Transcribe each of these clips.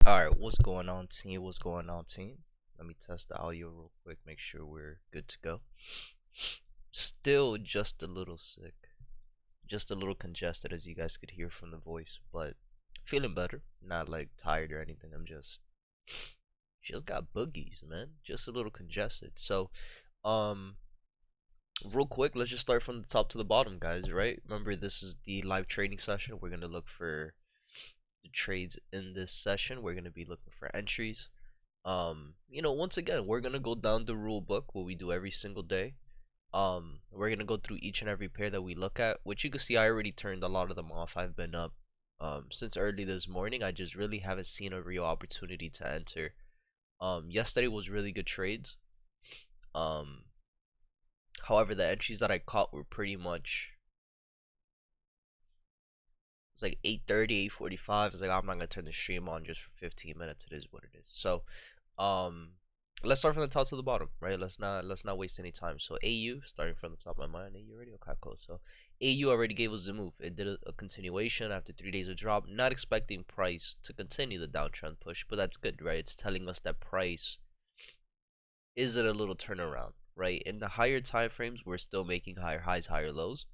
Alright, what's going on, team? What's going on, team? Let me test the audio real quick, make sure we're good to go. Still just a little sick, just a little congested, as you guys could hear from the voice, but feeling better. Not like tired or anything. I'm just got boogies, man. Just a little congested. So, um, real quick, let's just start from the top to the bottom, guys. Right? Remember, this is the live trading session. We're gonna look for the trades in this session. We're gonna be looking for entries. Once again, we're gonna go down the rule book, what we do every single day. We're gonna go through each and every pair that we look at, which you can see I already turned a lot of them off. I've been up since early this morning. I just really haven't seen a real opportunity to enter. Yesterday was really good trades. um However, the entries that I caught were pretty much, it's like 8:30, 8:45. It's like, I'm not gonna turn the stream on just for 15 minutes. It is what it is. So um let's start from the top to the bottom, right? Let's not waste any time. So AU, starting from the top of my mind. AU already, okay, cool. So AU already gave us the move. It did a continuation after 3 days of drop. Not expecting price to continue the downtrend push, but that's good, right? It's telling us that price is it a little turnaround, right? In the higher time frames, we're still making higher highs, higher lows.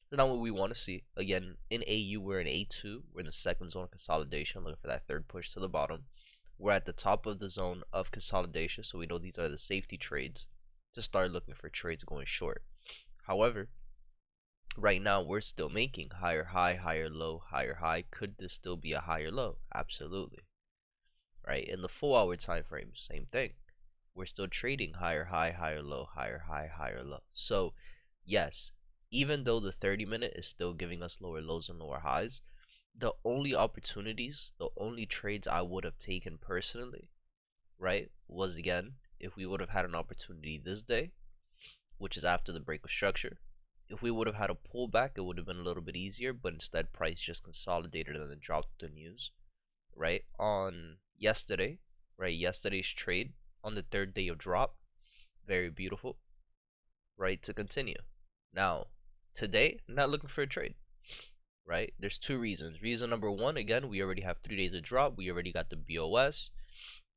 That's not what we want to see. Again, in AU, we're in A2. We're in the second zone of consolidation, looking for that third push to the bottom. We're at the top of the zone of consolidation, so we know these are the safety trades to start looking for trades going short. However, right now we're still making higher high, higher low, higher high. Could this still be a higher low? Absolutely. Right? In the 4 hour time frame, same thing. We're still trading higher high, higher low, higher high, higher low. So yes, even though the 30-minute is still giving us lower lows and lower highs, the only opportunities, the only trades I would have taken personally, right, was again if we would have had an opportunity this day, which is after the break of structure. If we would have had a pullback, it would have been a little bit easier, but instead price just consolidated and then dropped the news, right? On yesterday, right, yesterday's trade on the third day of drop, very beautiful, right, to continue. Now, today, I'm not looking for a trade, right? There's two reasons. Reason number one, again, we already have 3 days of drop. We already got the BOS.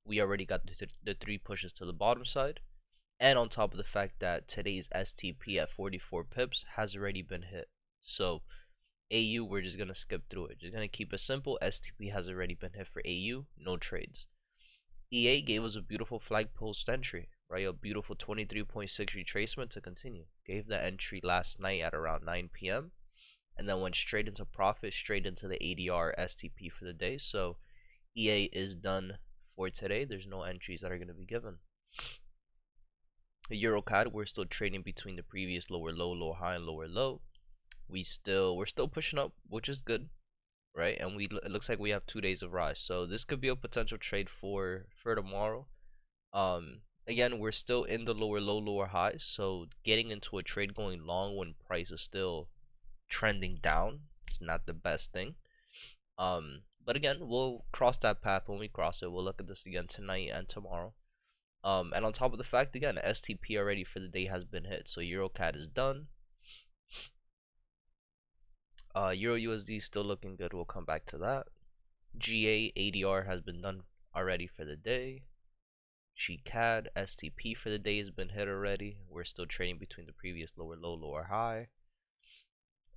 We already got the three pushes to the bottom side. And on top of the fact that today's STP at 44 pips has already been hit. So AU, we're just going to skip through it. Just going to keep it simple. STP has already been hit for AU. No trades. EA gave us a beautiful flag post entry, right? A beautiful 23.6 retracement to continue. Gave the entry last night at around 9 p.m. and then went straight into profit, straight into the ADR STP for the day. So EA is done for today. There's no entries that are going to be given. The EuroCAD, we're still trading between the previous lower low, lower high, and lower low. We're still pushing up, which is good, right? And it looks like we have 2 days of rise. So this could be a potential trade for tomorrow. Again, we're still in the lower low, lower highs. So getting into a trade going long when price is still trending down, it's not the best thing. But again, we'll cross that path when we cross it. We'll look at this again tonight and tomorrow. And on top of the fact, again, STP already for the day has been hit. So EuroCAD is done. Euro USD still looking good. We'll come back to that. GA ADR has been done already for the day. GCAD STP for the day has been hit already. We're still trading between the previous lower low, lower high.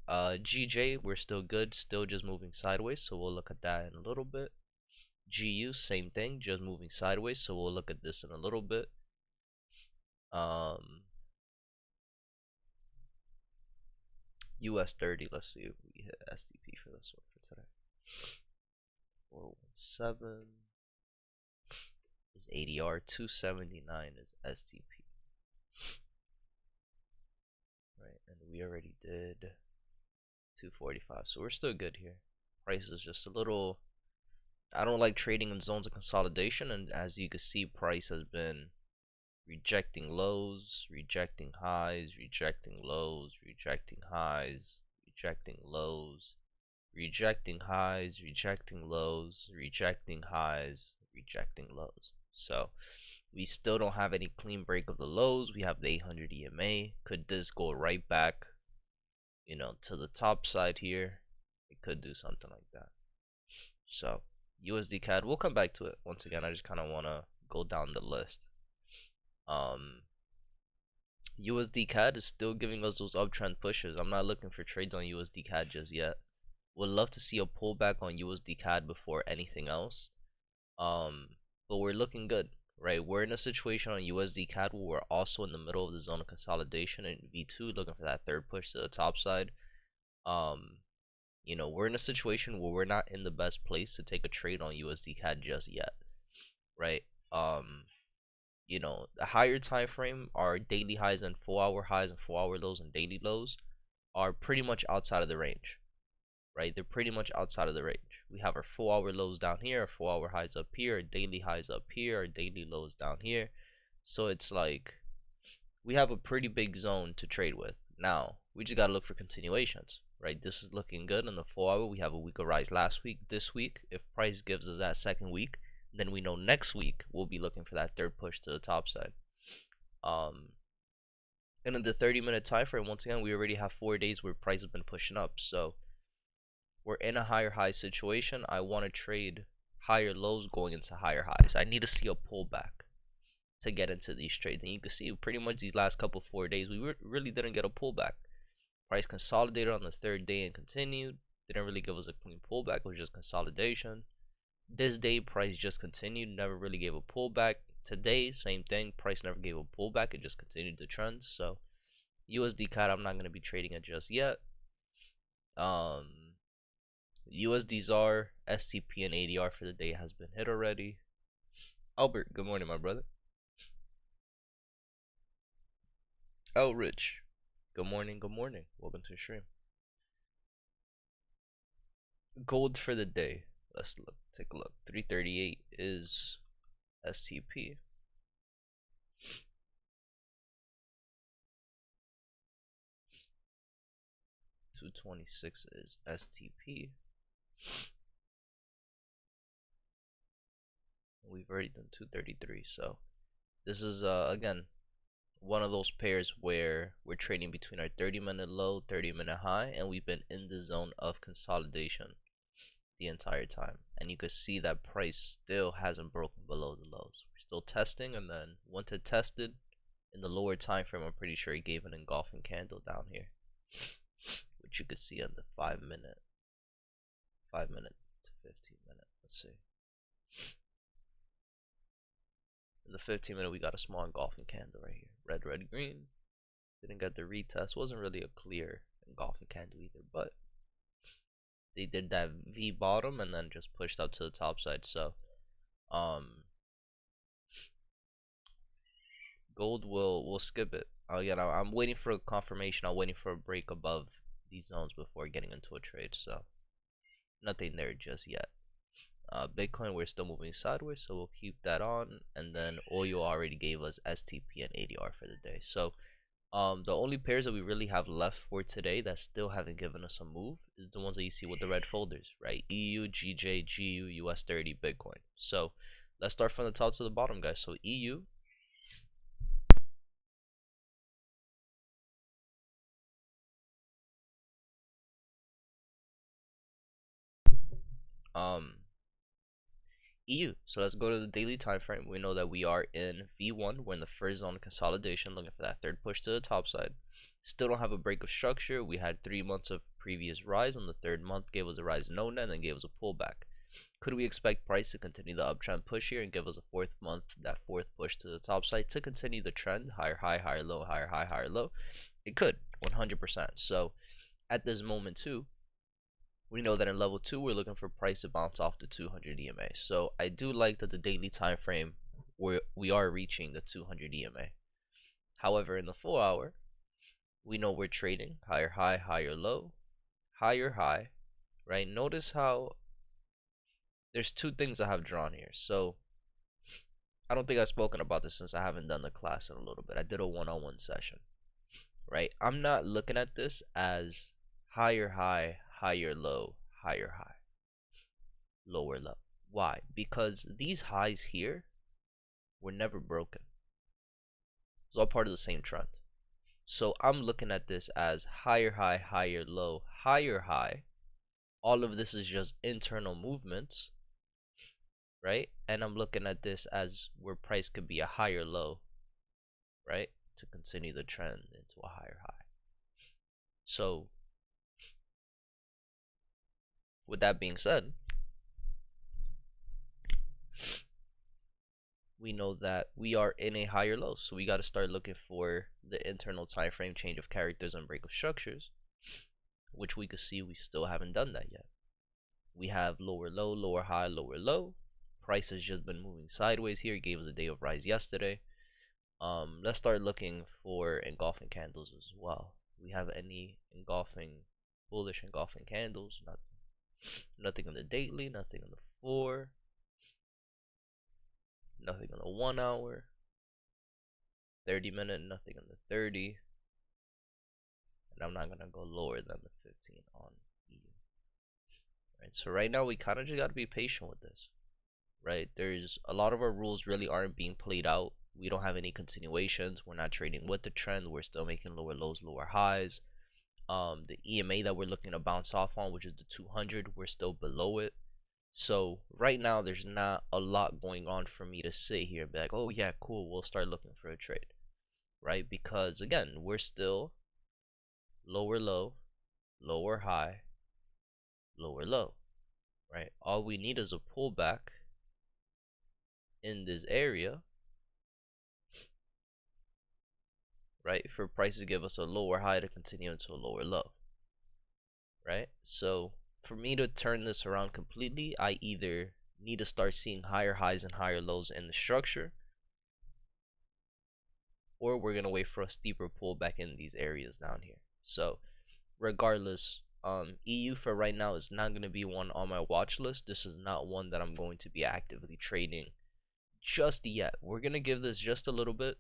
GJ, we're still good, still just moving sideways, so we'll look at that in a little bit. GU, same thing, just moving sideways, so we'll look at this in a little bit. US 30, let's see if we hit STP for this one for today. 417 is ADR, 279 is STP. Right, and we already did 245, so we're still good here. Price is just a little, I don't like trading in zones of consolidation, and as you can see, price has been rejecting lows, rejecting highs, rejecting lows, rejecting highs, rejecting lows, rejecting highs, rejecting lows, rejecting highs, rejecting lows. So we still don't have any clean break of the lows. We have the 800 EMA. Could this go right back, to the top side here? It could do something like that. So USD CAD. We'll come back to it once again. I just kind of want to go down the list. USD CAD is still giving us those uptrend pushes. I'm not looking for trades on USD CAD just yet. Would love to see a pullback on USD CAD before anything else. But we're looking good, right? We're in a situation on USD CAD where we're also in the middle of the zone of consolidation in V2, looking for that third push to the top side. You know, we're in a situation where we're not in the best place to take a trade on USD CAD just yet, right? You know, the higher time frame, our daily highs and 4-hour highs and 4-hour lows and daily lows are pretty much outside of the range, right? They're pretty much outside of the range. We have our 4-hour lows down here, our 4-hour highs up here, our daily highs up here, our daily lows down here. So it's like we have a pretty big zone to trade with. Now, we just got to look for continuations, right? This is looking good on the 4-hour. We have a weaker rise last week. This week, if price gives us that second week, then we know next week we'll be looking for that third push to the top side. And in the 30-minute time frame, once again, we already have 4 days where price has been pushing up. So we're in a higher high situation. I want to trade higher lows going into higher highs. I need to see a pullback to get into these trades. And you can see pretty much these last couple 4 days, we really didn't get a pullback. Price consolidated on the third day and continued. Didn't really give us a clean pullback. It was just consolidation. This day, price just continued, never really gave a pullback. Today, same thing, price never gave a pullback, it just continued the trend. So USD CAD, I'm not going to be trading it just yet. USD ZAR, STP, and ADR for the day has been hit already. Albert, good morning, my brother. Rich, good morning, good morning. Welcome to the stream. Gold for the day. Let's look. Take a look. 338 is STP. 226 is STP. We've already done 233. So this is again one of those pairs where we're trading between our 30-minute low, 30-minute high, and we've been in the zone of consolidation the entire time. And you can see that price still hasn't broken below the lows. We're still testing, and then once it tested in the lower time frame, I'm pretty sure it gave an engulfing candle down here, which you could see on the 5-minute, 5-minute to 15-minute. Let's see. In the 15-minute, we got a small engulfing candle right here. Red, red, green. Didn't get the retest. Wasn't really a clear engulfing candle either, but they did that V bottom and then just pushed out to the top side. So gold will skip it. Again, I'm waiting for a confirmation. I'm waiting for a break above these zones before getting into a trade. So nothing there just yet. Bitcoin, we're still moving sideways, so we'll keep that on. And then oil already gave us STP and ADR for the day. So the only pairs that we really have left for today that still haven't given us a move is the ones that you see with the red folders, right? EU, GJ, GU, US30, Bitcoin. So let's start from the top to the bottom, guys. So EU, EU. So let's go to the daily time frame. We know that we are in V1. We're in the first zone of consolidation, looking for that third push to the top side. Still don't have a break of structure. We had 3 months of previous rise. On the third month, gave us a rise no net and then gave us a pullback. Could we expect price to continue the uptrend push here and give us a fourth month, that fourth push to the top side to continue the trend, higher high, higher low, higher high, higher low? It could, 100%. So at this moment too, we know that in level 2 we're looking for price to bounce off the 200 EMA. So I do like that the daily time frame we are reaching the 200 EMA. However, in the 4-hour, we know we're trading higher high, higher low, higher high, right? Notice how there's 2 things I have drawn here. So I don't think I've spoken about this since I haven't done the class in a little bit. I did a one-on-one session, right? I'm not looking at this as higher high, higher low, higher high, lower low. Why? Because these highs here were never broken. It's all part of the same trend. So I'm looking at this as higher high, higher low, higher high. All of this is just internal movements right? And I'm looking at this as where price could be a higher low, right? To continue the trend into a higher high. So with that being said, we know that we are in a higher low, so we got to start looking for the internal time frame change of characters and break of structures, which we could see we still haven't done that yet. We have lower low, lower high, lower low. Price has just been moving sideways here. It gave us a day of rise yesterday. Let's start looking for engulfing candles as well. We have any bullish engulfing candles? Nothing on the daily, nothing on the 4, nothing on the 1 hour, 30 minute, nothing on the 30, and I'm not gonna go lower than the 15 on EU. Right, so right now we kind of just gotta be patient with this. Right, there's a lot of our rules really aren't being played out. We don't have any continuations. We're not trading with the trend. We're still making lower lows, lower highs. The EMA that we're looking to bounce off on, which is the 200, we're still below it. So right now there's not a lot going on for me to sit here and be like, oh yeah, cool, we'll start looking for a trade, right? Because again, we're still lower low, lower high, lower low, right? All we need is a pullback in this area, right, for price to give us a lower high to continue into a lower low, right? So for me to turn this around completely, I either need to start seeing higher highs and higher lows in the structure, or we're gonna wait for a steeper pullback in these areas down here. So regardless, EU for right now is not gonna be one on my watch list. This is not one that I'm going to be actively trading just yet. We're gonna give this just a little bit.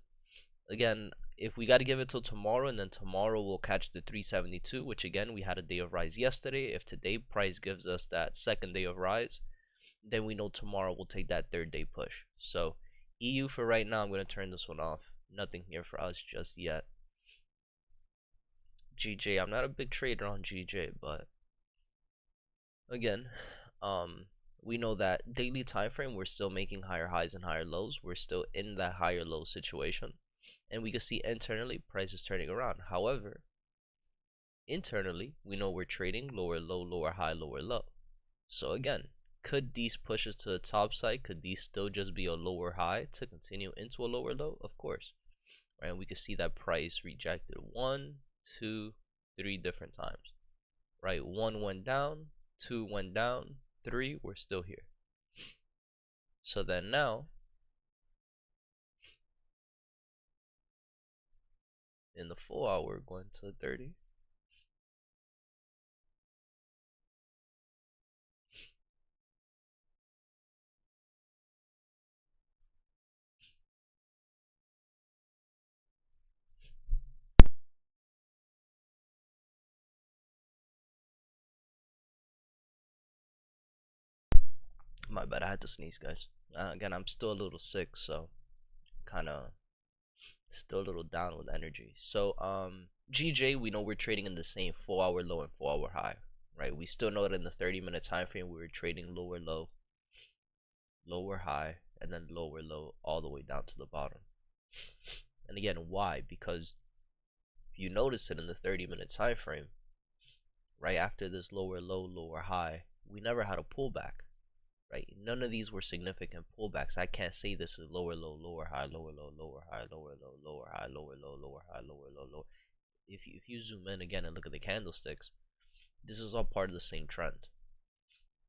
Again, if we got to give it till tomorrow, and then tomorrow we'll catch the 372, which again we had a day of rise yesterday. If today price gives us that second day of rise, then we know tomorrow we'll take that third day push. So EU for right now, I'm going to turn this one off. Nothing here for us just yet. GJ, I'm not a big trader on GJ, but again, we know that daily time frame we're still making higher highs and higher lows. We're still in that higher low situation, and we can see internally price is turning around. However, internally we know we're trading lower low, lower high, lower low. So again, could these pushes to the top side, could these still just be a lower high to continue into a lower low? Of course, right? And we can see that price rejected 1, 2, 3 different times, right? 1 went down, 2 went down, 3, we're still here. So then now in the 4 hour, going to 30, my bad, I had to sneeze, guys. Again, I'm still a little sick, so kind of still a little down with energy. So GJ, we know we're trading in the same 4 hour low and 4 hour high, right? We still know that in the 30-minute time frame we were trading lower low, lower high, and then lower low all the way down to the bottom. And again, why? Because if you notice it in the 30-minute time frame, right after this lower low, lower high, we never had a pullback, right? None of these were significant pullbacks. I can't say this is lower low, lower high, lower low, lower high, lower low, lower high, lower low, lower high, lower low, lower. If you zoom in again and look at the candlesticks, this is all part of the same trend,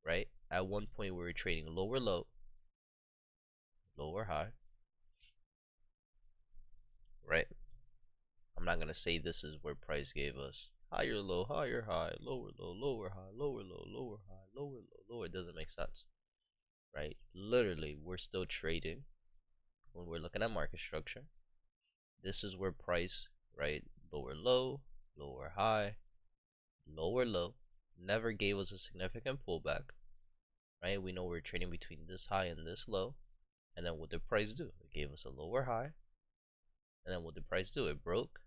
right? At one point we were trading lower low, lower high, right? I'm not gonna say this is where price gave us higher low, higher high, lower low, lower high, lower low, lower high, lower low, lower. It doesn't make sense, right? Literally, we're still trading when we're looking at market structure. This is where price, right? Lower low, lower high, lower low, never gave us a significant pullback, right? We know we're trading between this high and this low, and then what did price do? It gave us a lower high, and then what did price do? It broke,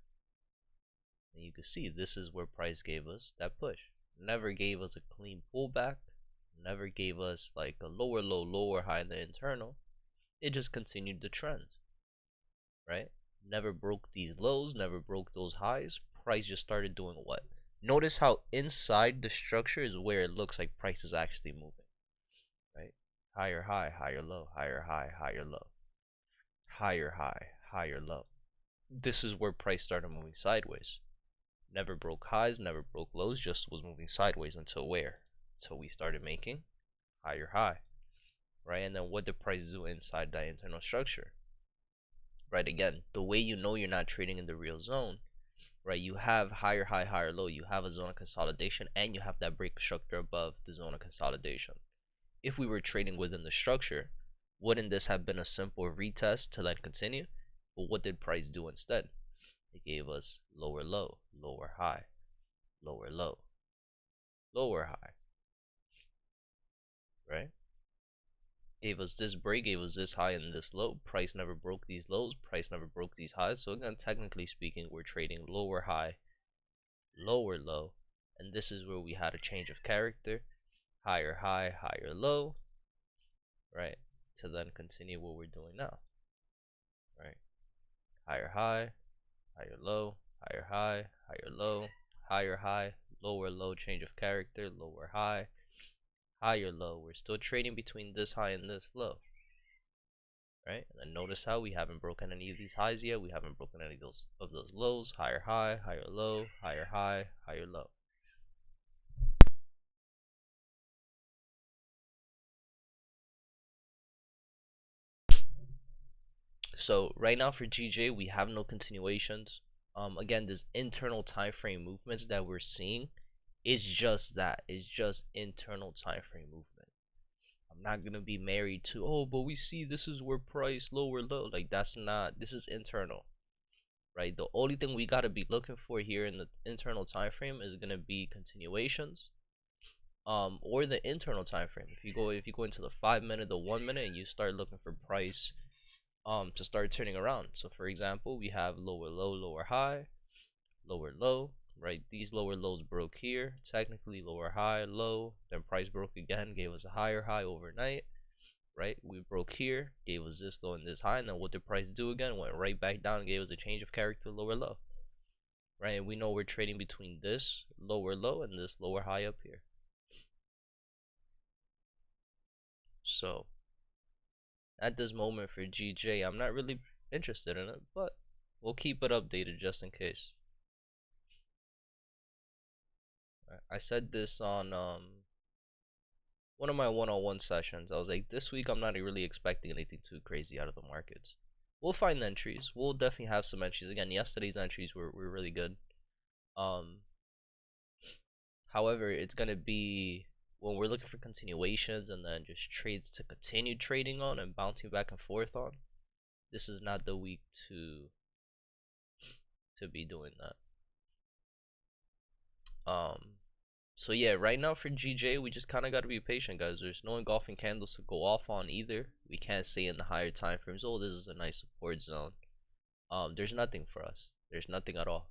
and you can see this is where price gave us that push. Never gave us a clean pullback, never gave us like a lower low, lower high in the internal. It just continued the trend, right? Never broke these lows, never broke those highs. Price just started doing what? Notice how inside the structure is where it looks like price is actually moving, right? Higher high, higher low, higher high, higher low, higher high, higher low. This is where price started moving sideways. Never broke highs, never broke lows, just was moving sideways until where? Until we started making higher high, right? And then what did price do inside that internal structure? Right, again, the way you know you're not trading in the real zone, right? You have higher high, higher low, you have a zone of consolidation, and you have that break structure above the zone of consolidation. If we were trading within the structure, wouldn't this have been a simple retest to then continue? But what did price do instead? It gave us lower low, lower high, lower low, lower high, right? Gave us this break, gave us this high and this low. Price never broke these lows, price never broke these highs. So again, technically speaking, we're trading lower high, lower low, and this is where we had a change of character. Higher high, higher low, right? To then continue what we're doing now, right? Higher high, higher low, higher high, higher low, higher high, lower low, change of character, lower high, higher low. We're still trading between this high and this low, right? And then notice how we haven't broken any of these highs yet. We haven't broken any of those lows. Higher high, higher low, higher high, higher low. So right now for GJ, we have no continuations. Again, this internal time frame movements that we're seeing is just that. It's just internal time frame movement. I'm not gonna be married to, oh, but we see this is where price lower low. Like, that's not. This is internal, right? The only thing we gotta be looking for here in the internal time frame is gonna be continuations, or the internal time frame. If you go into the 5 minute, the 1 minute, and you start looking for price to start turning around. So for example, we have lower low, lower high, lower low, right? These lower lows broke here, technically lower high, low, then price broke again, gave us a higher high overnight, right? We broke here, gave us this low and this high, and then what did price do again? Went right back down, gave us a change of character, lower low, right? And we know we're trading between this lower low and this lower high up here. So at this moment for GJ, I'm not really interested in it, but we'll keep it updated just in case. I said this on one of my one-on-one sessions. I was like, this week I'm not really expecting anything too crazy out of the markets. We'll find entries. We'll definitely have some entries. Again, yesterday's entries were really good. However, it's gonna be when we're looking for continuations and then just trades to continue trading on and bouncing back and forth on. This is not the week to be doing that. So yeah, right now for GJ, we just kind of got to be patient, guys. There's no engulfing candles to go off on either. We can't say in the higher time frames, oh, this is a nice support zone. There's nothing for us. There's nothing at all.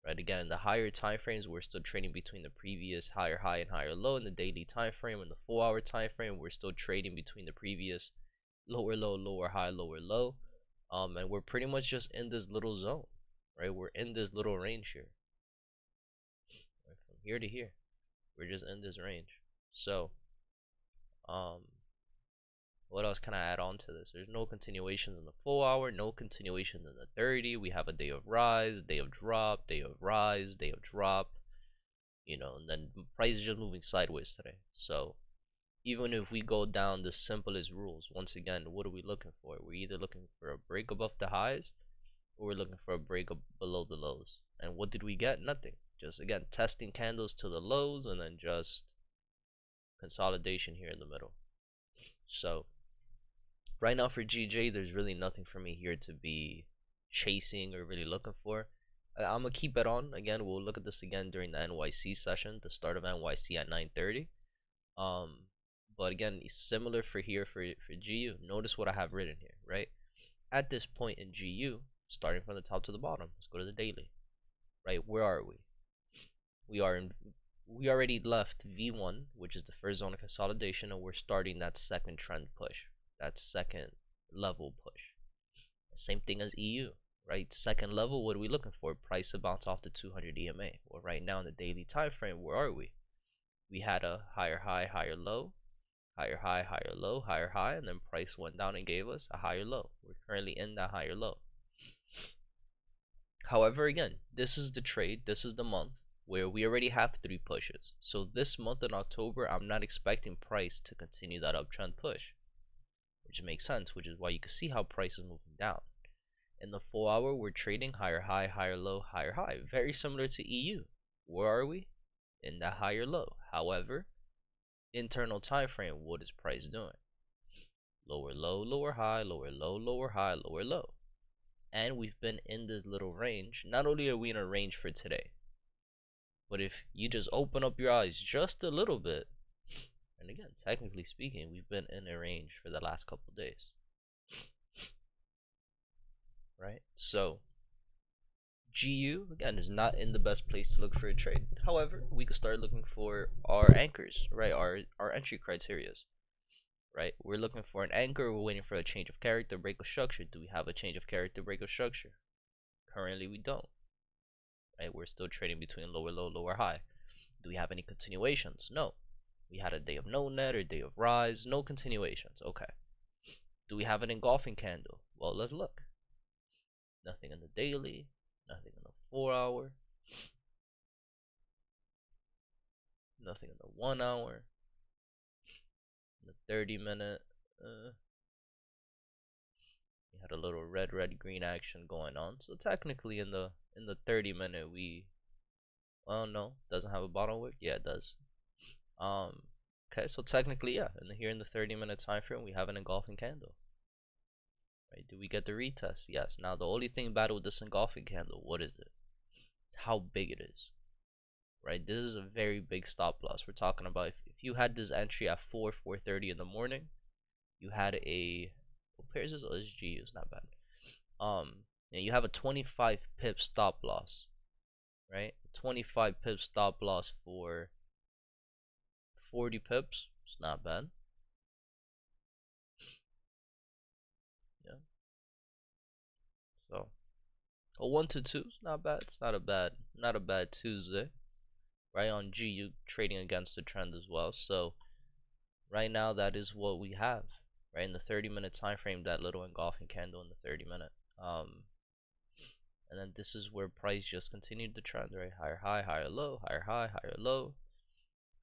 Right, again, in the higher time frames, we're still trading between the previous higher high and higher low. In the daily time frame, in the 4-hour time frame, we're still trading between the previous lower low, lower high, lower low. And we're pretty much just in this little zone, right? We're in this little range here, right? From here to here, we're just in this range. So what else can I add on to this? There's no continuations in the 4-hour, no continuations in the 30. We have a day of rise, day of drop, day of rise, day of drop, you know, and then price is just moving sideways today. So even if we go down the simplest rules, once again, what are we looking for? We're either looking for a break above the highs, or we're looking for a break up below the lows. And what did we get? Nothing. Just again testing candles to the lows and then just consolidation here in the middle. So right now for GJ, there's really nothing for me here to be chasing or really looking for. I'm gonna keep it on. Again, we'll look at this again during the NYC session, the start of NYC at 9:30. But again, similar for here for GU. Notice what I have written here, right? At this point in GU, starting from the top to the bottom, let's go to the daily, right? Where are we? We are in we already left V1, which is the first zone of consolidation, and we're starting that second trend push, that second level push. Same thing as EU, right? Second level, what are we looking for? Price to bounce off the 200 EMA. Well, right now in the daily time frame, where are we? We had a higher high, higher low, higher high, higher low, higher high, and then price went down and gave us a higher low. We're currently in that higher low. However, again, this is the trade, this is the month where we already have 3 pushes. So this month in October, I'm not expecting price to continue that uptrend push, which makes sense, which is why you can see how price is moving down. In the 4 hour, we're trading higher high, higher low, higher high, very similar to EU. Where are we? In the higher low. However, internal time frame, what is price doing? Lower low, lower high, lower low, lower high, lower low. And we've been in this little range. Not only are we in a range for today, but if you just open up your eyes just a little bit, and again, technically speaking, we've been in a range for the last couple of days, right? So GU again is not in the best place to look for a trade. However, we could start looking for our anchors, right? Our entry criterias, right? We're looking for an anchor. We're waiting for a change of character, break of structure. Do we have a change of character, break of structure? Currently, we don't. Right? We're still trading between lower low, lower high. Do we have any continuations? No. We had a day of no net or day of rise, no continuations. Okay. Do we have an engulfing candle? Well, let's look. Nothing in the daily, nothing in the 4 hour, nothing in the 1 hour, in the 30-minute. We had a little red green action going on. So technically in the 30-minute we, well, no, doesn't have a bottom wick. Yeah, it does. Okay, so technically, yeah, and here in the 30-minute time frame we have an engulfing candle. Right? Do we get the retest? Yes. Now the only thing bad with this engulfing candle, what is it? How big it is. Right? This is a very big stop loss. We're talking about if you had this entry at 4:30 in the morning, you had a, what pairs is SGU? It's not bad. And you have a 25 pip stop loss, right? 25 pip stop loss for 40 pips. It's not bad. Yeah. So a 1 to 2 is not bad. It's not a bad Tuesday. Right, on GU trading against the trend as well. So right now that is what we have. Right, in the 30-minute time frame, that little engulfing candle in the 30-minute. And then this is where price just continued the trend, right? Higher high, higher low, higher high, higher low,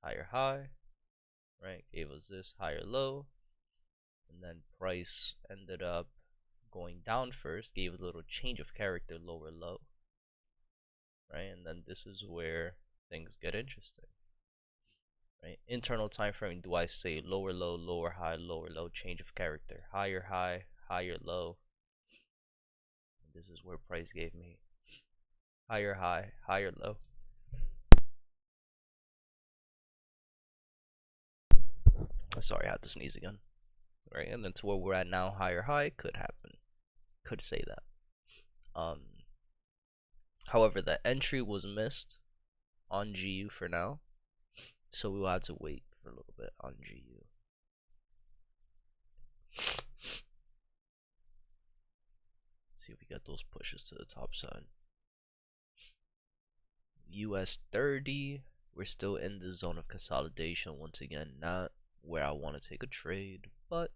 higher high, right? Gave us this higher low, and then price ended up going down first, gave a little change of character, lower low, right? And then this is where things get interesting, right? Internal time frame, do I say lower low, lower high, lower low, change of character, higher high, higher low? And this is where price gave me higher high, higher low. Sorry, I had to sneeze again. Right, and then to where we're at now, higher high could happen. Could say that. However, the entry was missed on GU for now, so we will have to wait for a little bit on GU. See if we get those pushes to the top side. US 30, we're still in the zone of consolidation. Once again, not where I want to take a trade, but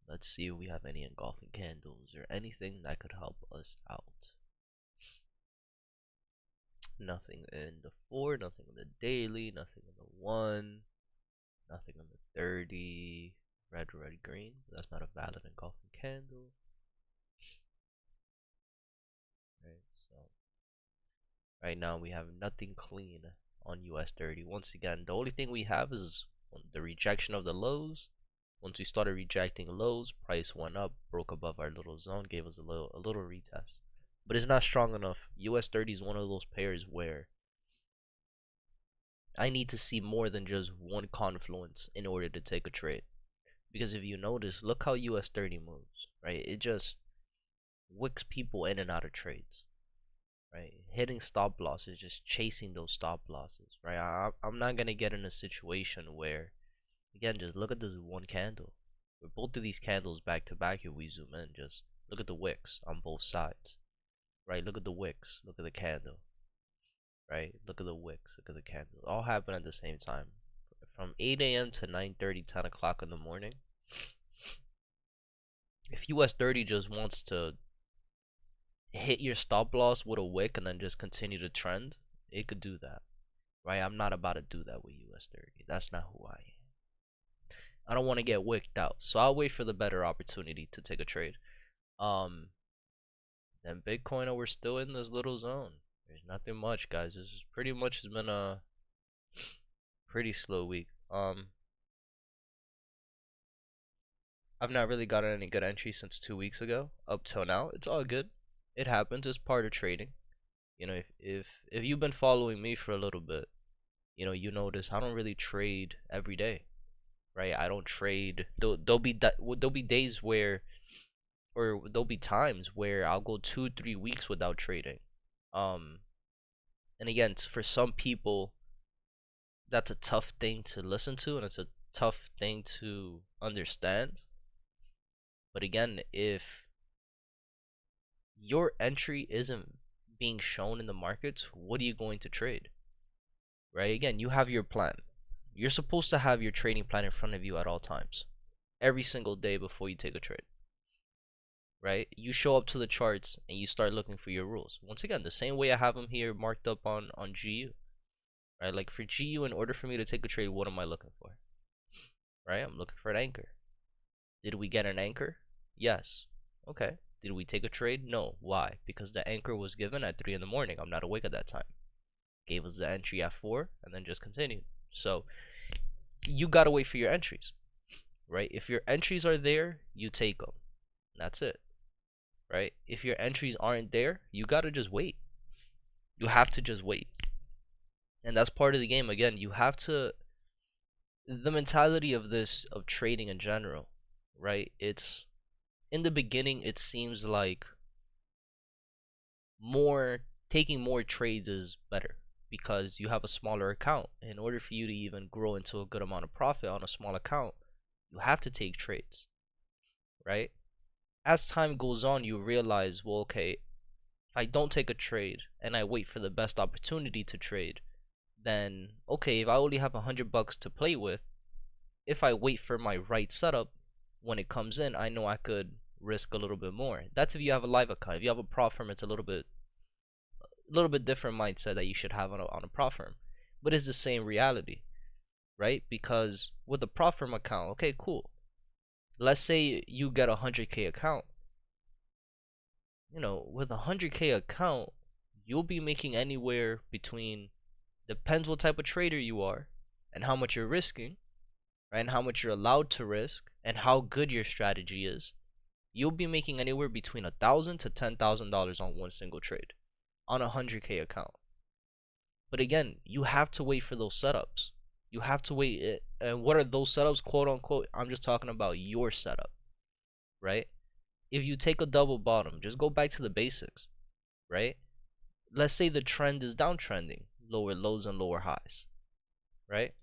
let's see if we have any engulfing candles or anything that could help us out. Nothing in the 4, nothing in the daily, nothing in the 1, nothing in the 30. Red, green. That's not a valid engulfing candle. Right, so right now we have nothing clean on US 30. Once again, the only thing we have is the rejection of the lows. Once we started rejecting lows, price went up, broke above our little zone, gave us a little retest. But it's not strong enough. US 30 is one of those pairs where I need to see more than just one confluence in order to take a trade. Because if you notice, look how US 30 moves, right? It just wicks people in and out of trades. right? Hitting stop losses, just chasing those stop losses, right? I'm not gonna get in a situation where, again, just look at this one candle. With both of these candles back to back, if we zoom in, just look at the wicks on both sides, right? Look at the wicks, look at the candle, right? Look at the wicks, look at the candle. All happen at the same time. From 8 a.m. to 9:30, 10 o'clock in the morning. If US 30 just wants to hit your stop loss with a wick and then just continue to trend, it could do that, right? I'm not about to do that with US 30. That's not who I am. I don't want to get wicked out, so I'll wait for the better opportunity to take a trade. Then Bitcoin, we're still in this little zone. There's nothing much, guys. This is pretty much has been a pretty slow week. I've not really gotten any good entries since 2 weeks ago up till now. It's all good. It happens. It's part of trading. You know, if you've been following me for a little bit, you know, you notice I don't really trade every day, right? I don't trade. There'll be days where, or there'll be times where I'll go 2 3 weeks without trading. Um, and again, for some people, that's a tough thing to listen to, and it's a tough thing to understand. But again, if your entry isn't being shown in the markets, what are you going to trade? Right? Again, you have your plan. You're supposed to have your trading plan in front of you at all times, every single day before you take a trade. Right? You show up to the charts and you start looking for your rules. Once again, the same way I have them here marked up on GU. Right? Like for GU, in order for me to take a trade, what am I looking for? Right? I'm looking for an anchor. Did we get an anchor? Yes. Okay. Did we take a trade? No. Why? Because the anchor was given at 3 in the morning. I'm not awake at that time. Gave us the entry at 4 and then just continued. So you gotta wait for your entries, right? If your entries are there, you take them. That's it, right? If your entries aren't there, you gotta just wait. You have to just wait. And that's part of the game. Again, you have to, the mentality of this, of trading in general, right? It's, in the beginning, it seems like taking more trades is better because you have a smaller account. In order for you to even grow into a good amount of profit on a small account, you have to take trades, right? As time goes on, you realize, well, okay, if I don't take a trade and I wait for the best opportunity to trade, then okay, if I only have $100 to play with, if I wait for my right setup, when it comes in, I know I could risk a little bit more. That's if you have a live account. If you have a prop firm, it's a little bit different mindset that you should have on a prop firm, but it's the same reality, right? Because with a prop firm account, okay, cool. Let's say you get a 100K account. You know, with a 100K account, you'll be making anywhere between, depends what type of trader you are and how much you're risking, right? And how much you're allowed to risk and how good your strategy is. You'll be making anywhere between $1,000 to $10,000 on one single trade on a 100K account. But again, you have to wait for those setups. You have to wait. And what are those setups, quote unquote? I'm just talking about your setup, right? If you take a double bottom, just go back to the basics, right? Let's say the trend is downtrending, lower lows and lower highs, right?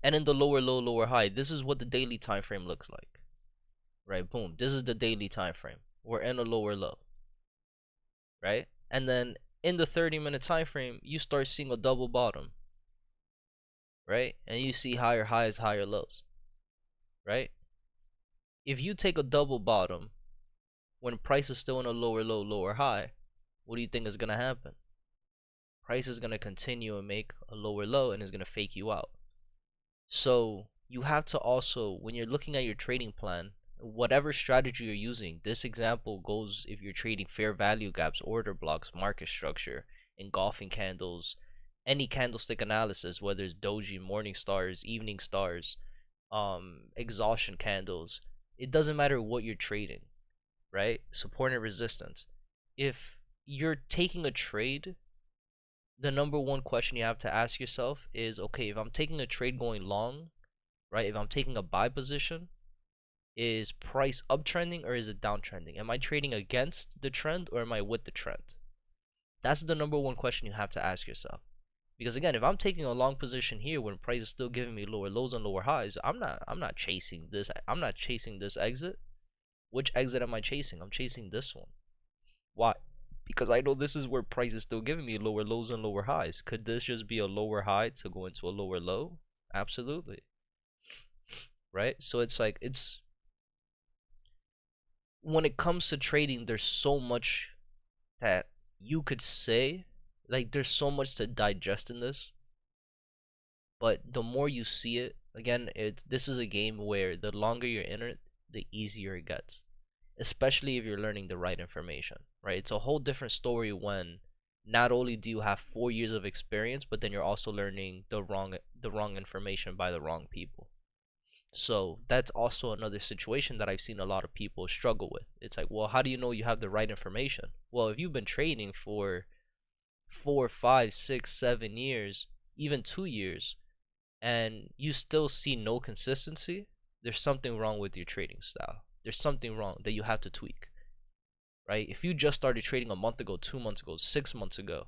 And in the lower low, lower high, this is what the daily time frame looks like, right? Boom, this is the daily time frame. We're in a lower low, right? And then in the 30-minute time frame, you start seeing a double bottom, right? And you see higher highs, higher lows, right? If you take a double bottom when price is still in a lower low, lower high, what do you think is going to happen? Price is going to continue and make a lower low and is going to fake you out. So you have to also, when you're looking at your trading plan, whatever strategy you're using, this example goes if you're trading fair value gaps, order blocks, market structure, engulfing candles, any candlestick analysis, whether it's doji, morning stars, evening stars, exhaustion candles. It doesn't matter what you're trading, right? Support and resistance. If you're taking a trade, the number one question you have to ask yourself is, okay, if I'm taking a trade going long, right? If I'm taking a buy position, is price uptrending or is it downtrending? Am I trading against the trend or am I with the trend? That's the number one question you have to ask yourself. Because again, if I'm taking a long position here when price is still giving me lower lows and lower highs, I'm not chasing this. I'm not chasing this exit. Which exit am I chasing? I'm chasing this one. Why? Because I know this is where price is still giving me lower lows and lower highs. Could this just be a lower high to go into a lower low? Absolutely. Right? So it's like, it's when it comes to trading, there's so much that you could say. Like, there's so much to digest in this. But the more you see it, again, this is a game where the longer you're in it, the easier it gets. Especially if you're learning the right information, right? It's a whole different story when not only do you have 4 years of experience, but then you're also learning the wrong information by the wrong people. So that's also another situation that I've seen a lot of people struggle with. It's like, well, how do you know you have the right information? Well, if you've been trading for 4, 5, 6, 7 years, even 2 years, and you still see no consistency, there's something wrong with your trading style. There's something wrong that you have to tweak, right? If you just started trading a month ago, 2 months ago, 6 months ago,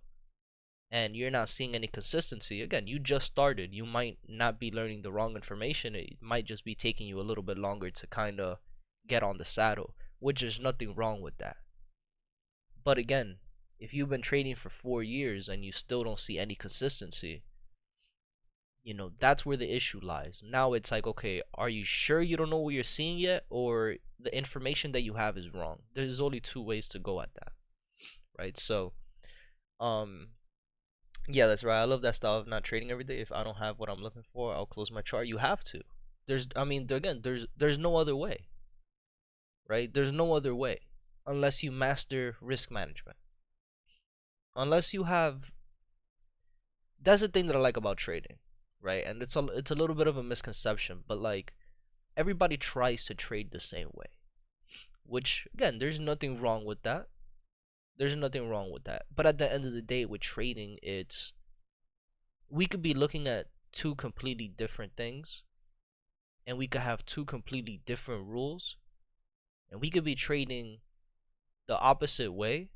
and you're not seeing any consistency, again, you just started. You might not be learning the wrong information. It might just be taking you a little bit longer to kind of get on the saddle, which is nothing wrong with that. But again, if you've been trading for 4 years and you still don't see any consistency, that's where the issue lies. Now it's like, okay, are you sure you don't know what you're seeing yet, or the information that you have is wrong? There's only two ways to go at that, right? So, um, yeah, that's right. I love that style of not trading every day. If I don't have what I'm looking for, I'll close my chart. You have to. I mean, again, there's no other way, right? There's no other way unless you master risk management. Unless you have, that's the thing that I like about trading, right? And it's a little bit of a misconception, but like, everybody tries to trade the same way, which again, there's nothing wrong with that. There's nothing wrong with that. But at the end of the day, with trading, we could be looking at two completely different things, and we could have two completely different rules, and we could be trading the opposite way.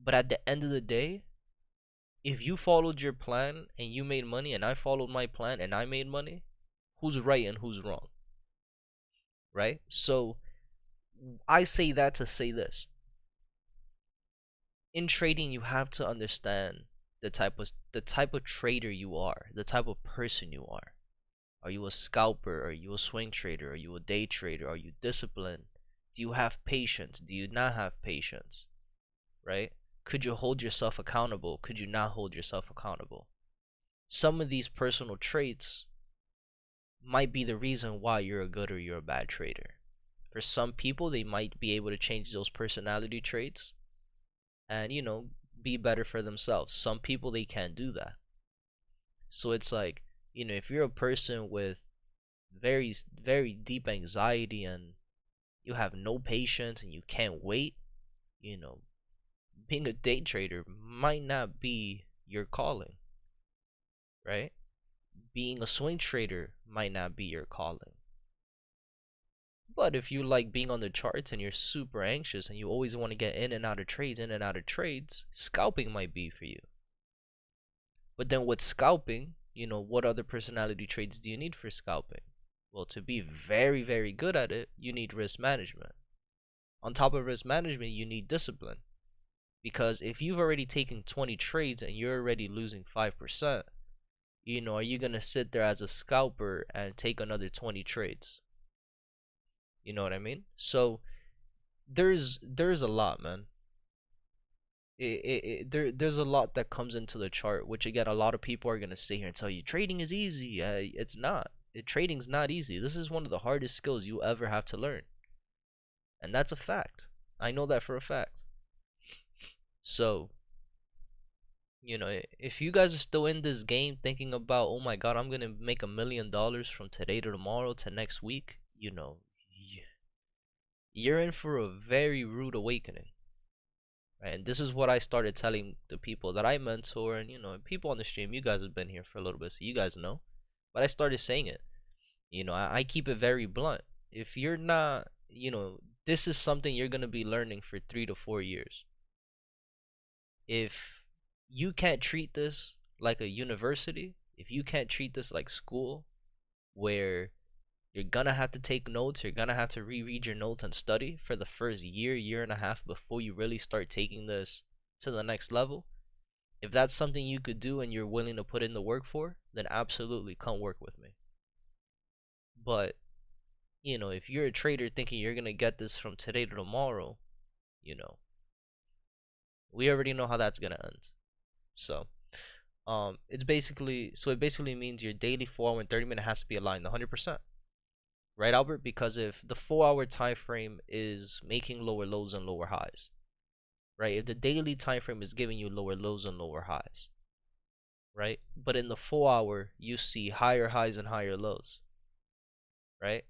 But at the end of the day, if you followed your plan and you made money, and I followed my plan and I made money, who's right and who's wrong, right? So I say that to say this. In trading, you have to understand the type of trader you are, the type of person you are. Are you a scalper? Are you a swing trader? Are you a day trader? Are you disciplined? Do you have patience? Do you not have patience? Right? Could you hold yourself accountable? Could you not hold yourself accountable? Some of these personal traits might be the reason why you're a good or you're a bad trader. For some people, they might be able to change those personality traits and, be better for themselves. Some people, they can't do that. So it's like, if you're a person with very, very deep anxiety and you have no patience and you can't wait, you know, being a day trader might not be your calling, right? Being a swing trader might not be your calling. But if you like being on the charts and you're super anxious and you always want to get in and out of trades, scalping might be for you. But then with scalping, what other personality traits do you need for scalping? Well, to be very, very good at it, you need risk management. On top of risk management, you need discipline. Because if you've already taken 20 trades and you're already losing 5%, are you going to sit there as a scalper and take another 20 trades? You know what I mean? So there's a lot, man. There's a lot that comes into the chart, which again, a lot of people are gonna sit here and tell you trading is easy. It's not. Trading's not easy. This is one of the hardest skills you ever have to learn, and that's a fact. I know that for a fact. So, if you guys are still in this game thinking about, oh my God, I'm gonna make $1 million from today to tomorrow to next week, you're in for a very rude awakening. And this is what I started telling the people that I mentor, and people on the stream. You guys have been here for a little bit, so you guys know. But I started saying it. I keep it very blunt. If you're not, this is something you're gonna be learning for 3 to 4 years. If you can't treat this like a university, if you can't treat this like school, where you're gonna have to take notes, you're gonna have to reread your notes and study for the first year, year and a half before you really start taking this to the next level. If that's something you could do and you're willing to put in the work for, then absolutely come work with me. But, if you're a trader thinking you're gonna get this from today to tomorrow, you know, we already know how that's gonna end. So, it basically means your daily 4 hour and 30 minute has to be aligned 100%. Right, Albert? Because if the 4 hour time frame is making lower lows and lower highs, right? If the daily time frame is giving you lower lows and lower highs, right? But in the 4 hour, you see higher highs and higher lows, right?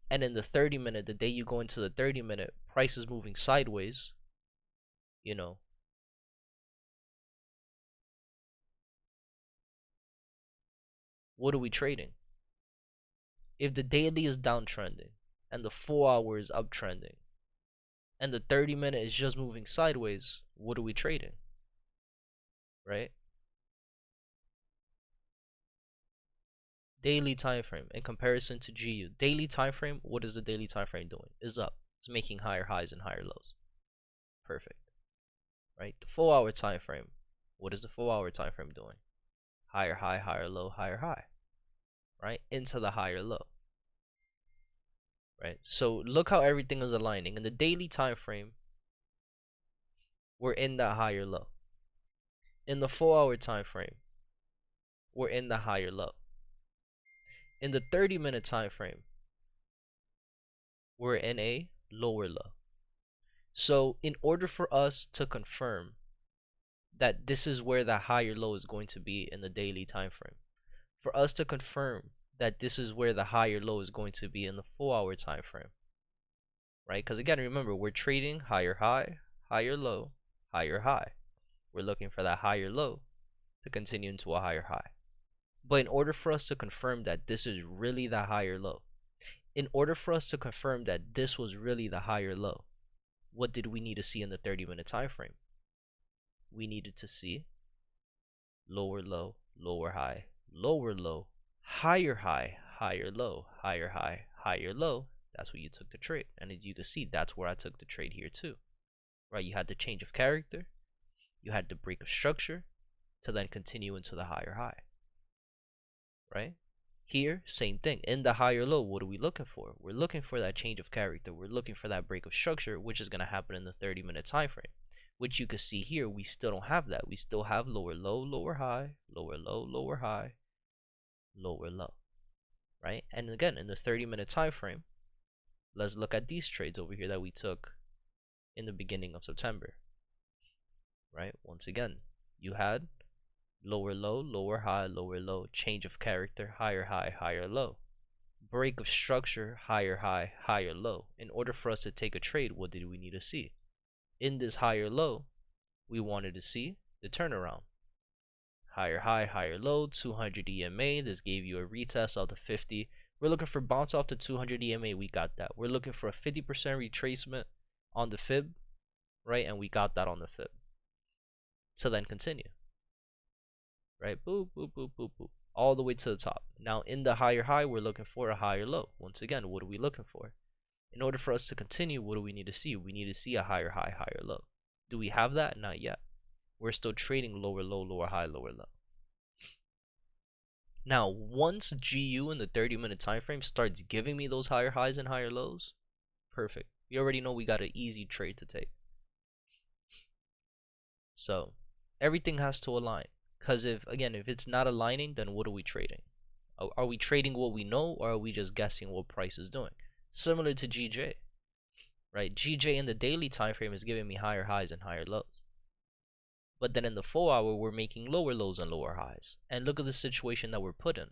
And in the 30 minute, the day you go into the 30 minute, price is moving sideways, you know, what are we trading? If the daily is downtrending and the 4 hour is uptrending and the 30 minute is just moving sideways, what are we trading? Right? Daily time frame in comparison to GU. Daily time frame, what is the daily time frame doing? Is up. It's making higher highs and higher lows. Perfect. Right? The 4 hour time frame, what is the 4 hour time frame doing? Higher high, higher low, higher high. Right? Into the higher low. Right? So look how everything is aligning. In the daily time frame, we're in the higher low. In the 4 hour time frame, we're in the higher low. In the 30 minute time frame, we're in a lower low. So in order for us to confirm that this is where the higher low is going to be in the daily time frame, for us to confirm that this is where the higher low is going to be in the 4 hour time frame, right? Because again, remember, we're trading higher high, higher low, higher high. We're looking for that higher low to continue into a higher high. But in order for us to confirm that this is really the higher low, in order for us to confirm that this was really the higher low, what did we need to see in the 30-minute time frame? We needed to see lower low, lower high, lower low, higher low, higher high, higher low. That's what you took the trade. And as you can see, that's where I took the trade here too. Right? You had the change of character, you had the break of structure to then continue into the higher high. Right? Here, same thing. In the higher low, what are we looking for? We're looking for that change of character. We're looking for that break of structure, which is going to happen in the 30-minute time frame. Which you can see here, we still don't have that. We still have lower low, lower high, lower low, lower high, lower low. Right? And again, in the 30-minute time frame, let's look at these trades over here that we took in the beginning of September. Right? Once again, you had lower low, lower high, lower low, change of character, higher high, higher low. Break of structure, higher high, higher low. In order for us to take a trade, what did we need to see? In this higher low, we wanted to see the turnaround. Higher high, higher low, 200 EMA. This gave you a retest of the 50. We're looking for bounce off the 200 EMA. We got that. We're looking for a 50% retracement on the fib, right? And we got that on the fib. So then continue. Right? Boop, boop, boop, boop, boop. All the way to the top. Now in the higher high, we're looking for a higher low. Once again, what are we looking for? In order for us to continue, what do we need to see? We need to see a higher high, higher low. Do we have that? Not yet. We're still trading lower low, lower high, lower low. Now, once GU in the 30-minute time frame starts giving me those higher highs and higher lows, perfect. We already know we got an easy trade to take. So, everything has to align. Because if it's not aligning, then what are we trading? Are we trading what we know, or are we just guessing what price is doing? Similar to GJ, right? GJ in the daily time frame is giving me higher highs and higher lows. But then in the 4 hour, we're making lower lows and lower highs. And look at the situation that we're put in,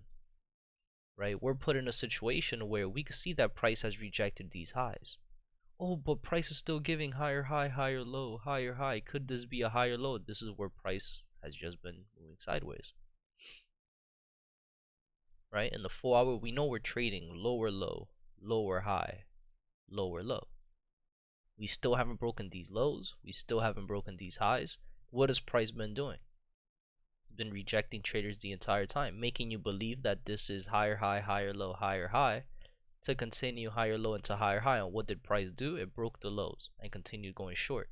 right? We're put in a situation where we can see that price has rejected these highs. Oh, but price is still giving higher high, higher low, higher high. Could this be a higher low? This is where price has just been moving sideways. Right? In the 4 hour, we know we're trading lower low, lower high, lower low. We still haven't broken these lows. We still haven't broken these highs. what has price been doing? Been rejecting traders the entire time, making you believe that this is higher high, higher low, higher high, to continue higher low into higher high. And what did price do? It broke the lows and continued going short,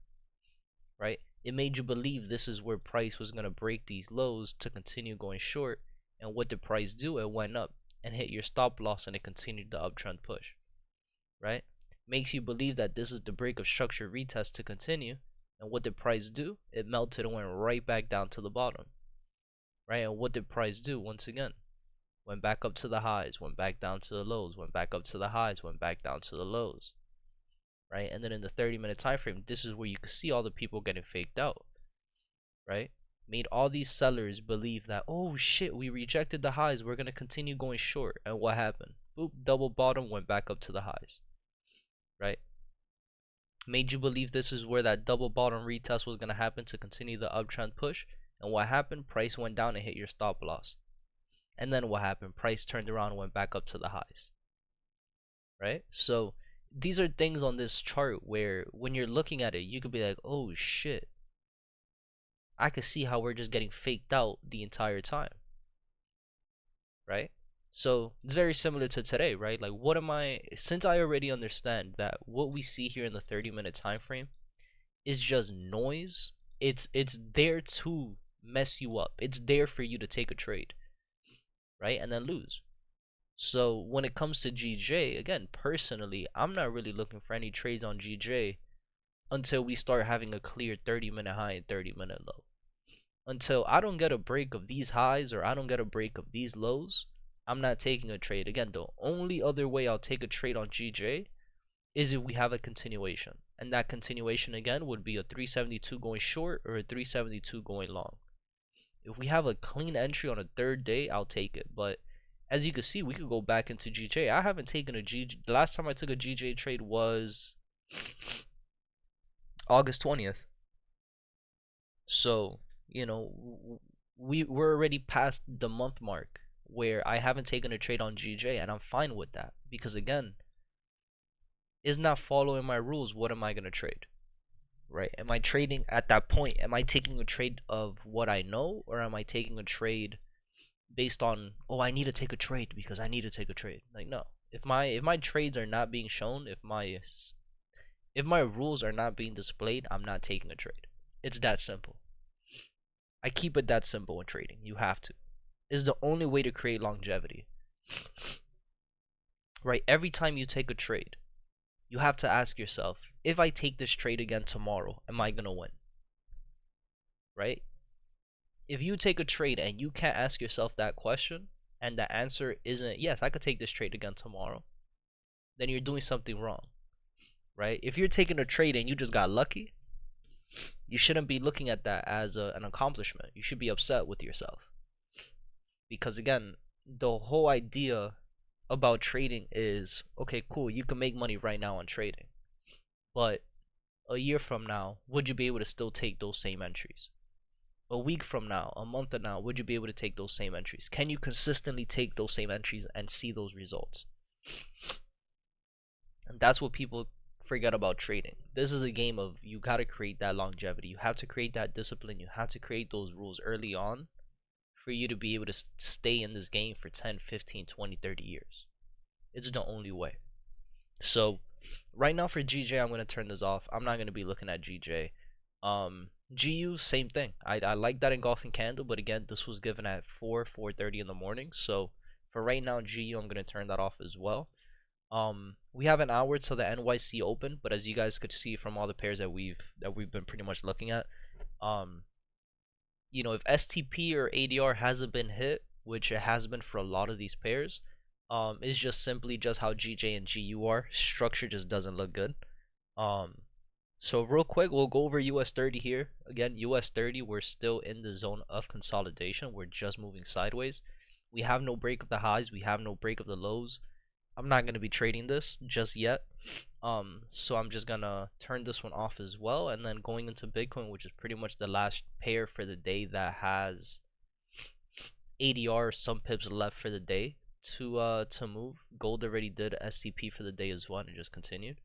right? It made you believe this is where price was going to break these lows to continue going short. And what did price do? It went up and hit your stop loss, and it continued the uptrend push, right? Makes you believe that this is the break of structure retest to continue. And what did price do? It melted and went right back down to the bottom, right? And what did price do? Once again, went back up to the highs, went back down to the lows, went back up to the highs, went back down to the lows, right? And then in the 30-minute time frame, this is where you can see all the people getting faked out, right? Made all these sellers believe that, oh shit, we rejected the highs, we're going to continue going short. And what happened? Boop, double bottom, went back up to the highs, right? Made you believe this is where that double bottom retest was going to happen to continue the uptrend push. And what happened? Price went down and hit your stop loss. And then what happened? Price turned around and went back up to the highs, right? So these are things on this chart where when you're looking at it, you could be like, oh shit, I could see how we're just getting faked out the entire time, right? So it's very similar to today, right? Like, what am I, since I already understand that what we see here in the 30-minute time frame is just noise, it's there to mess you up. It's there for you to take a trade, right? And then lose. So when it comes to GJ, again, personally, I'm not really looking for any trades on GJ until we start having a clear 30-minute high and 30-minute low. Until I don't get a break of these highs or I don't get a break of these lows, I'm not taking a trade. Again, the only other way I'll take a trade on GJ is if we have a continuation. And that continuation, again, would be a 372 going short or a 372 going long. If we have a clean entry on a third day, I'll take it. But as you can see, we could go back into GJ. I haven't taken a GJ. The last time I took a GJ trade was August 20th. So, you know, we're already past the month mark where I haven't taken a trade on GJ, and I'm fine with that. Because again, it's not following my rules. What am I going to trade? Right? Am I trading at that point? Am I taking a trade of what I know, or am I taking a trade based on, oh, I need to take a trade because I need to take a trade? Like, no. If my trades are not being shown, if my rules are not being displayed, I'm not taking a trade. It's that simple. I keep it that simple in trading. You have to. It's the only way to create longevity. Right? Every time you take a trade, you have to ask yourself, if I take this trade again tomorrow, am I going to win? Right? If you take a trade and you can't ask yourself that question, and the answer isn't, yes, I could take this trade again tomorrow, then you're doing something wrong. Right? If you're taking a trade and you just got lucky, you shouldn't be looking at that as an accomplishment. You should be upset with yourself. Because again, the whole idea about trading is, okay, cool, you can make money right now on trading. But a year from now, would you be able to still take those same entries? A week from now, a month from now, would you be able to take those same entries? Can you consistently take those same entries and see those results? And that's what people forget about trading. This is a game of, you got to create that longevity. You have to create that discipline. You have to create those rules early on for you to be able to stay in this game for 10, 15, 20, 30 years. It's the only way. So right now for GJ, I'm going to turn this off. I'm not going to be looking at GJ. GU, same thing. I like that engulfing candle, but again, this was given at 4:30 in the morning. So for right now, GU, I'm going to turn that off as well. We have an hour till the NYC open, but as you guys could see from all the pairs that we've been pretty much looking at, you know, if STP or ADR hasn't been hit, which it has been for a lot of these pairs, it's just simply just how GJ and GU are. Structure just doesn't look good. So real quick, we'll go over US 30 here. Again, US 30, we're still in the zone of consolidation. We're just moving sideways. We have no break of the highs. We have no break of the lows. I'm not going to be trading this just yet. So I'm just going to turn this one off as well. And then going into Bitcoin, which is pretty much the last pair for the day that has ADR or some pips left for the day to move. Gold already did STP for the day as well and it just continued.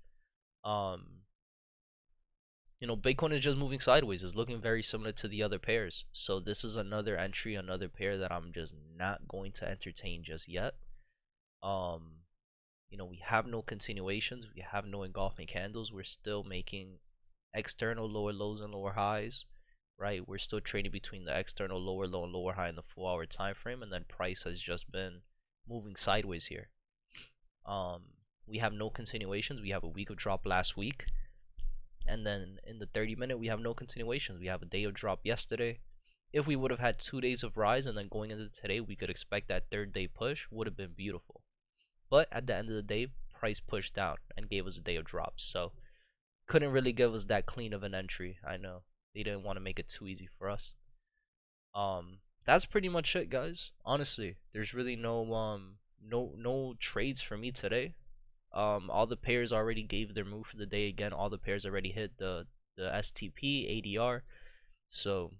You know, Bitcoin is just moving sideways. It's looking very similar to the other pairs. So this is another entry, another pair that I'm just not going to entertain just yet. You know, we have no continuations. We have no engulfing candles. We're still making external lower lows and lower highs, right? We're still trading between the external lower low and lower high in the 4-hour time frame, and then price has just been moving sideways here. We have no continuations. We have a week of drop last week, and then in the 30-minute we have no continuations. We have a day of drop yesterday. If we would have had 2 days of rise and then going into today, we could expect that third day push. Would have been beautiful. But at the end of the day, price pushed down and gave us a day of drops. So couldn't really give us that clean of an entry. I know they didn't want to make it too easy for us. That's pretty much it, guys. Honestly, there's really no trades for me today. All the pairs already gave their move for the day. Again, all the pairs already hit the STP, ADR. So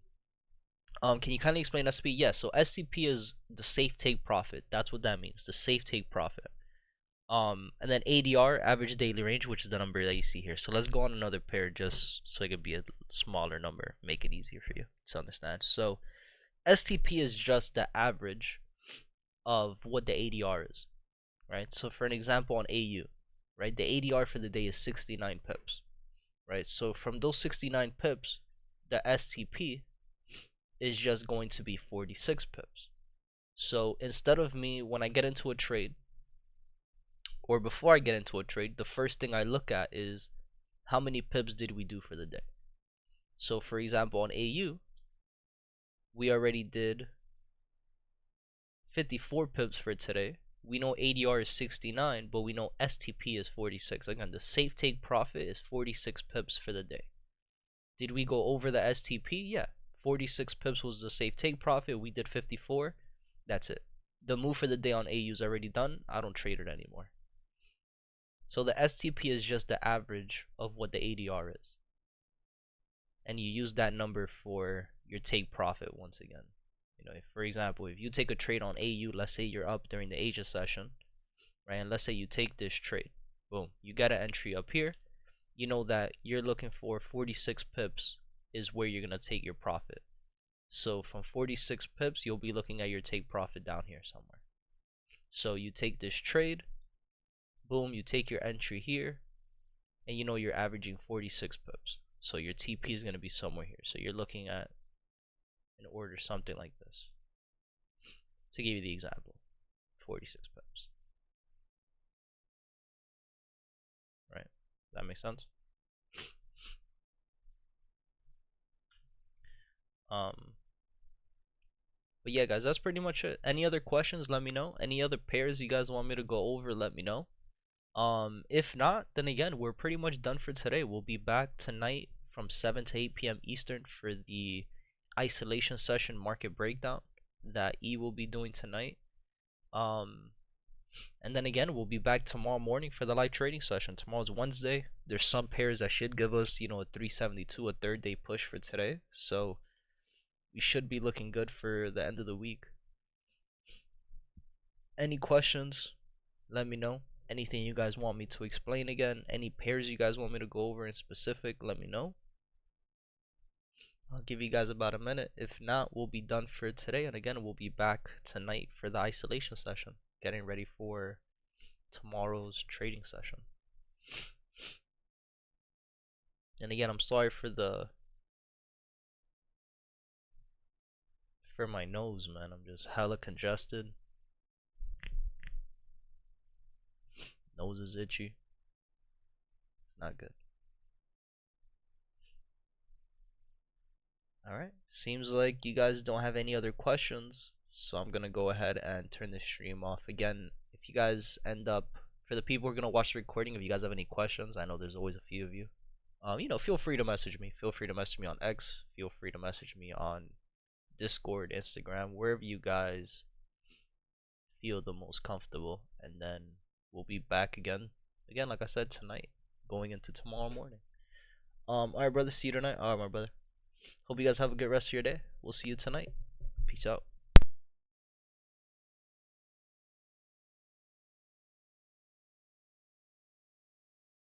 can you kind of explain STP? Yes. So STP is the safe take profit. That's what that means. The safe take profit. And then ADR, average daily range, which is the number that you see here. So let's go on another pair just so it could be a smaller number, make it easier for you to understand. So STP is just the average of what the ADR is, right? So for an example on AU, right, the ADR for the day is 69 pips, right? So from those 69 pips, the STP is just going to be 46 pips. So instead of me, when I get into a trade, or before I get into a trade, the first thing I look at is how many pips did we do for the day. So for example on AU, we already did 54 pips for today. We know ADR is 69, but we know STP is 46. Again, the safe take profit is 46 pips for the day. Did we go over the STP? Yeah, 46 pips was the safe take profit. We did 54. That's it. The move for the day on AU is already done. I don't trade it anymore. So the STP is just the average of what the ADR is. And you use that number for your take profit once again. You know, if, for example, if you take a trade on AU, let's say you're up during the Asia session, right? And let's say you take this trade. Boom. You got an entry up here. You know that you're looking for 46 pips is where you're going to take your profit. So from 46 pips, you'll be looking at your take profit down here somewhere. So you take this trade. Boom, you take your entry here, and you know you're averaging 46 pips. So your TP is going to be somewhere here. So you're looking at an order something like this. To give you the example, 46 pips. Right? That makes sense? But yeah, guys, that's pretty much it. Any other questions, let me know. Any other pairs you guys want me to go over, let me know. If not, then again, we're pretty much done for today. We'll be back tonight from 7 to 8 p.m. Eastern for the isolation session market breakdown that E will be doing tonight. And then again, we'll be back tomorrow morning for the live trading session. Tomorrow's Wednesday. There's some pairs that should give us, you know, a 372, a third day push for today. So we should be looking good for the end of the week. Any questions? Let me know. Anything you guys want me to explain again, any pairs you guys want me to go over in specific, let me know. I'll give you guys about a minute. If not, we'll be done for today, and again, we'll be back tonight for the isolation session, getting ready for tomorrow's trading session. And again, I'm sorry for my nose, man. I'm just hella congested. Nose is itchy. It's not good. Alright, seems like you guys don't have any other questions, so I'm gonna go ahead and turn the stream off. Again, if you guys end up, for the people who are gonna watch the recording, if you guys have any questions, I know there's always a few of you, you know, feel free to message me. Feel free to message me on X. Feel free to message me on Discord, Instagram, wherever you guys feel the most comfortable. And then we'll be back again, like I said, tonight, going into tomorrow morning. Alright, brother, see you tonight. Alright, my brother. Hope you guys have a good rest of your day. We'll see you tonight. Peace out.